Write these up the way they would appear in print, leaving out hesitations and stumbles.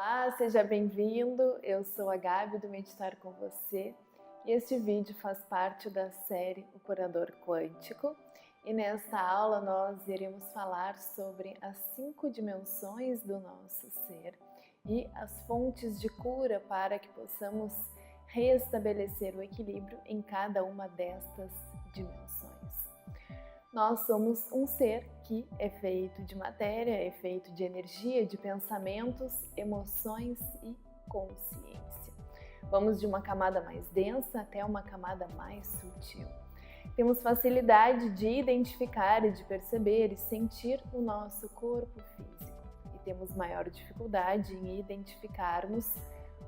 Olá, seja bem-vindo. Eu sou a Gabi do Meditar com Você e este vídeo faz parte da série O Curador Quântico. E nesta aula nós iremos falar sobre as 5 dimensões do nosso ser e as fontes de cura para que possamos restabelecer o equilíbrio em cada uma destas dimensões. Nós somos um ser que é feito de matéria, é feito de energia, de pensamentos, emoções e consciência. Vamos de uma camada mais densa até uma camada mais sutil. Temos facilidade de identificar e de perceber e sentir o nosso corpo físico. E temos maior dificuldade em identificarmos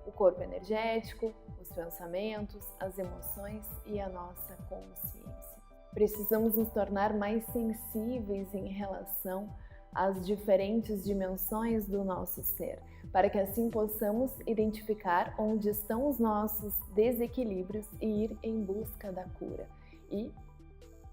o corpo energético, os pensamentos, as emoções e a nossa consciência. Precisamos nos tornar mais sensíveis em relação às diferentes dimensões do nosso ser, para que assim possamos identificar onde estão os nossos desequilíbrios e ir em busca da cura e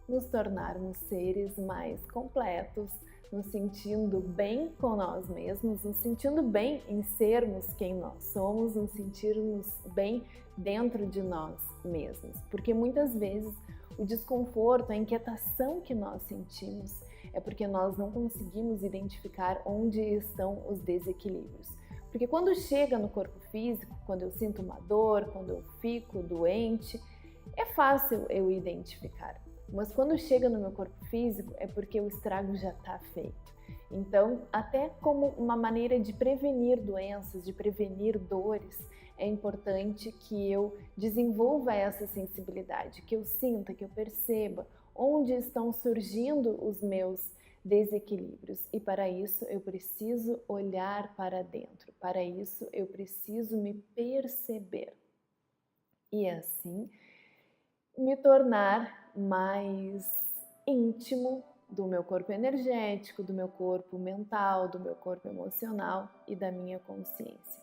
nos tornarmos seres mais completos, nos sentindo bem com nós mesmos, nos sentindo bem em sermos quem nós somos, nos sentirmos bem dentro de nós mesmos, porque muitas vezes o desconforto, a inquietação que nós sentimos é porque nós não conseguimos identificar onde estão os desequilíbrios. Porque quando chega no corpo físico, quando eu sinto uma dor, quando eu fico doente, é fácil eu identificar. Mas quando chega no meu corpo físico é porque o estrago já está feito. Então, até como uma maneira de prevenir doenças, de prevenir dores, é importante que eu desenvolva essa sensibilidade, que eu sinta, que eu perceba onde estão surgindo os meus desequilíbrios. E para isso eu preciso olhar para dentro, para isso eu preciso me perceber. E assim, me tornar mais íntimo do meu corpo energético, do meu corpo mental, do meu corpo emocional e da minha consciência.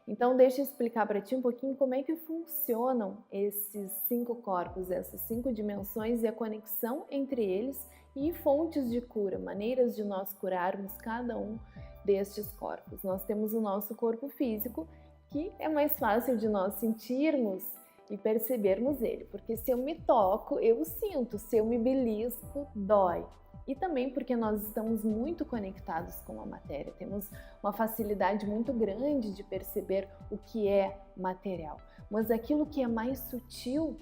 Então deixa eu explicar para ti um pouquinho como é que funcionam esses 5 corpos, essas 5 dimensões e a conexão entre eles e fontes de cura, maneiras de nós curarmos cada um destes corpos. Nós temos o nosso corpo físico, que é mais fácil de nós sentirmos e percebermos ele, porque se eu me toco, eu sinto, se eu me belisco, dói. E também porque nós estamos muito conectados com a matéria, temos uma facilidade muito grande de perceber o que é material. Mas aquilo que é mais sutil,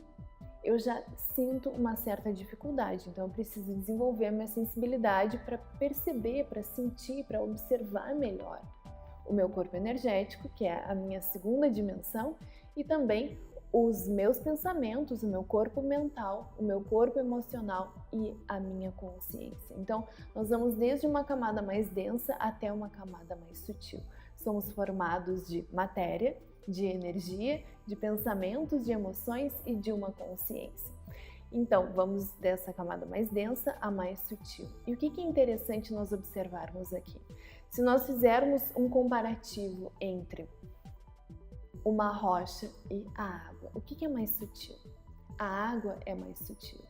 eu já sinto uma certa dificuldade, então eu preciso desenvolver a minha sensibilidade para perceber, para sentir, para observar melhor o meu corpo energético, que é a minha segunda dimensão, e também os meus pensamentos, o meu corpo mental, o meu corpo emocional e a minha consciência. Então, nós vamos desde uma camada mais densa até uma camada mais sutil. Somos formados de matéria, de energia, de pensamentos, de emoções e de uma consciência. Então, vamos dessa camada mais densa a mais sutil. E o que é interessante nós observarmos aqui? Se nós fizermos um comparativo entre uma rocha e a água. O que é mais sutil? A água é mais sutil.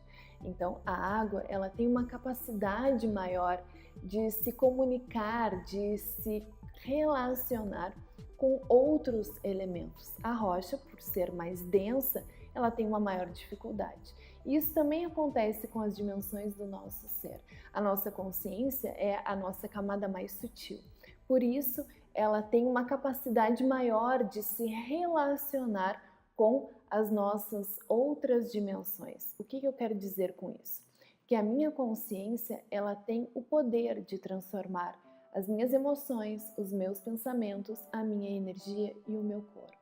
Então, a água ela tem uma capacidade maior de se comunicar, de se relacionar com outros elementos. A rocha, por ser mais densa, ela tem uma maior dificuldade. Isso também acontece com as dimensões do nosso ser. A nossa consciência é a nossa camada mais sutil. Por isso, ela tem uma capacidade maior de se relacionar com as nossas outras dimensões. O que eu quero dizer com isso? Que a minha consciência, ela tem o poder de transformar as minhas emoções, os meus pensamentos, a minha energia e o meu corpo.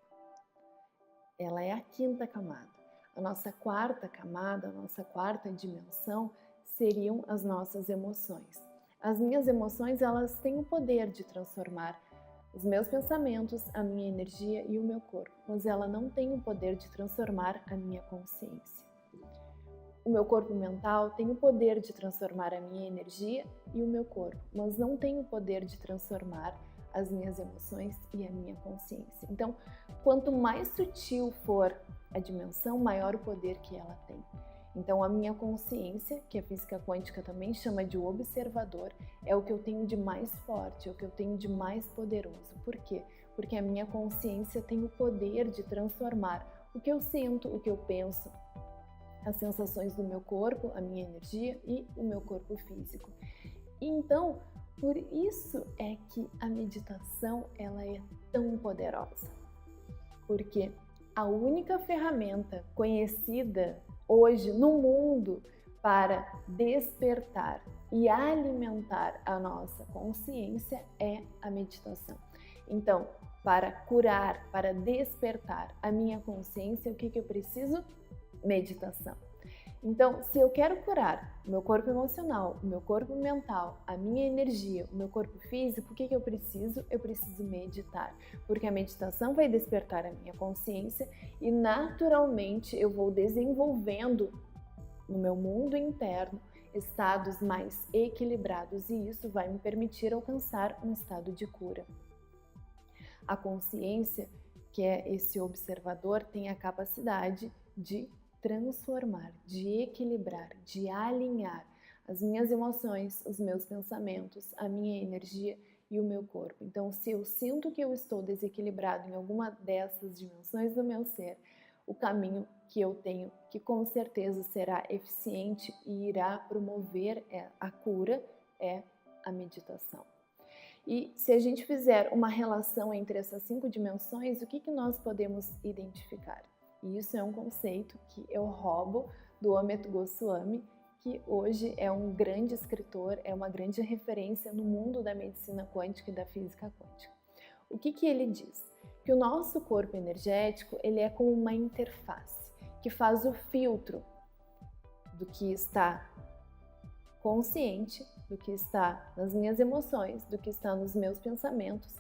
Ela é a 5ª camada. A nossa 4ª camada, a nossa 4ª dimensão seriam as nossas emoções. As minhas emoções, elas têm o poder de transformar os meus pensamentos, a minha energia e o meu corpo, mas ela não tem o poder de transformar a minha consciência. O meu corpo mental tem o poder de transformar a minha energia e o meu corpo, mas não tem o poder de transformar as minhas emoções e a minha consciência. Então, quanto mais sutil for a dimensão, maior o poder que ela tem. Então, a minha consciência, que a física quântica também chama de observador, é o que eu tenho de mais forte, é o que eu tenho de mais poderoso. Por quê? porque a minha consciência tem o poder de transformar o que eu sinto, o que eu penso, as sensações do meu corpo, a minha energia e o meu corpo físico. Então, por isso é que a meditação ela é tão poderosa, porque a única ferramenta conhecida hoje no mundo para despertar e alimentar a nossa consciência é a meditação. Então, para curar, para despertar a minha consciência, o que eu preciso? Meditação. Então, se eu quero curar o meu corpo emocional, o meu corpo mental, a minha energia, o meu corpo físico, o que eu preciso? Eu preciso meditar, porque a meditação vai despertar a minha consciência e naturalmente eu vou desenvolvendo no meu mundo interno estados mais equilibrados e isso vai me permitir alcançar um estado de cura. A consciência, que é esse observador, tem a capacidade de transformar, de equilibrar, de alinhar as minhas emoções, os meus pensamentos, a minha energia e o meu corpo. Então, se eu sinto que eu estou desequilibrado em alguma dessas dimensões do meu ser, o caminho que eu tenho, que com certeza será eficiente e irá promover a cura, é a meditação. E se a gente fizer uma relação entre essas 5 dimensões, o que nós podemos identificar? E isso é um conceito que eu roubo do Amit Goswami, que hoje é um grande escritor, é uma grande referência no mundo da medicina quântica e da física quântica. O que ele diz? Que o nosso corpo energético ele é como uma interface que faz o filtro do que está consciente, do que está nas minhas emoções, do que está nos meus pensamentos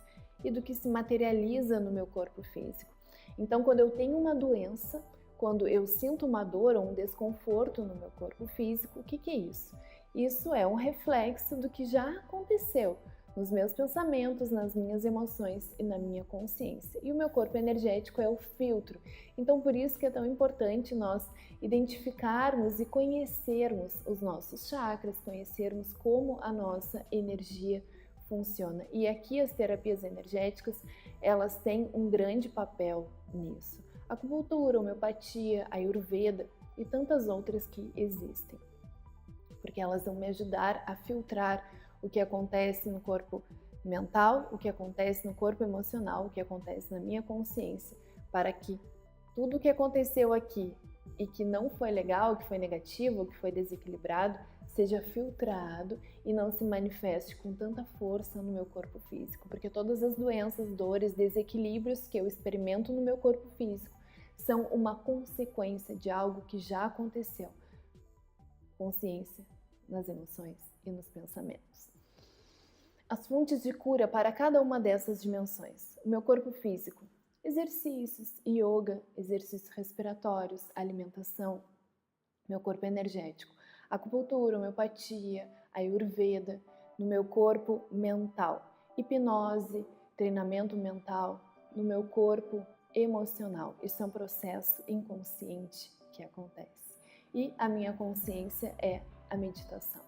e do que se materializa no meu corpo físico. Então, quando eu tenho uma doença, quando eu sinto uma dor ou um desconforto no meu corpo físico, o que é isso? Isso é um reflexo do que já aconteceu nos meus pensamentos, nas minhas emoções e na minha consciência. E o meu corpo energético é o filtro. Então, por isso que é tão importante nós identificarmos e conhecermos os nossos chakras, conhecermos como a nossa energia funciona. E aqui as terapias energéticas, elas têm um grande papel nisso. Acupuntura, homeopatia, ayurveda e tantas outras que existem. Porque elas vão me ajudar a filtrar o que acontece no corpo mental, o que acontece no corpo emocional, o que acontece na minha consciência, para que tudo o que aconteceu aqui e que não foi legal, que foi negativo, que foi desequilibrado, seja filtrado e não se manifeste com tanta força no meu corpo físico, porque todas as doenças, dores, desequilíbrios que eu experimento no meu corpo físico são uma consequência de algo que já aconteceu. Consciência nas emoções e nos pensamentos. As fontes de cura para cada uma dessas dimensões. O meu corpo físico, exercícios, yoga, exercícios respiratórios, alimentação. Meu corpo energético, acupuntura, homeopatia, ayurveda. No meu corpo mental, hipnose, treinamento mental. No meu corpo emocional, isso é um processo inconsciente que acontece. E a minha consciência é a meditação.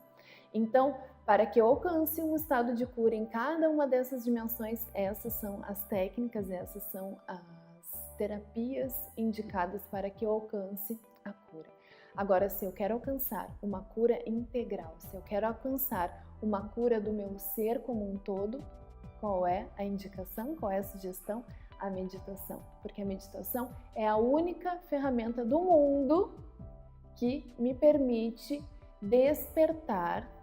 Então, para que eu alcance um estado de cura em cada uma dessas dimensões, essas são as técnicas, essas são as terapias indicadas para que eu alcance a cura. Agora, se eu quero alcançar uma cura integral, se eu quero alcançar uma cura do meu ser como um todo, qual é a indicação, qual é a sugestão? A meditação. Porque a meditação é a única ferramenta do mundo que me permite despertar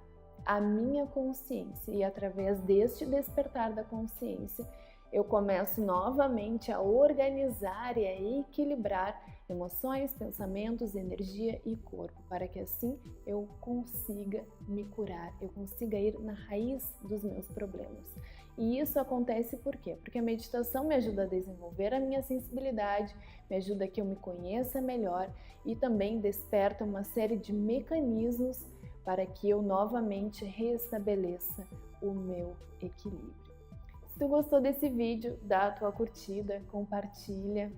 a minha consciência, e através deste despertar da consciência eu começo novamente a organizar e a equilibrar emoções, pensamentos, energia e corpo, para que assim eu consiga me curar, eu consiga ir na raiz dos meus problemas. E isso acontece por quê? Porque a meditação me ajuda a desenvolver a minha sensibilidade, me ajuda a que eu me conheça melhor e também desperta uma série de mecanismos para que eu novamente restabeleça o meu equilíbrio. Se tu gostou desse vídeo, dá a tua curtida, compartilha,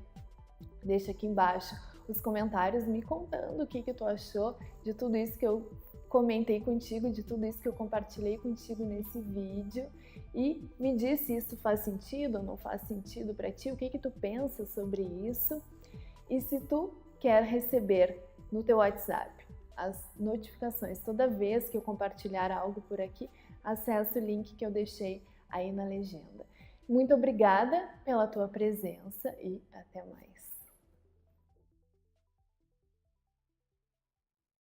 deixa aqui embaixo os comentários me contando o que tu achou de tudo isso que eu comentei contigo de tudo isso que eu compartilhei contigo nesse vídeo e me diz se isso faz sentido ou não faz sentido para ti, o que tu pensa sobre isso. E se tu quer receber no teu WhatsApp as notificações toda vez que eu compartilhar algo por aqui, acessa o link que eu deixei aí na legenda. Muito obrigada pela tua presença e até mais.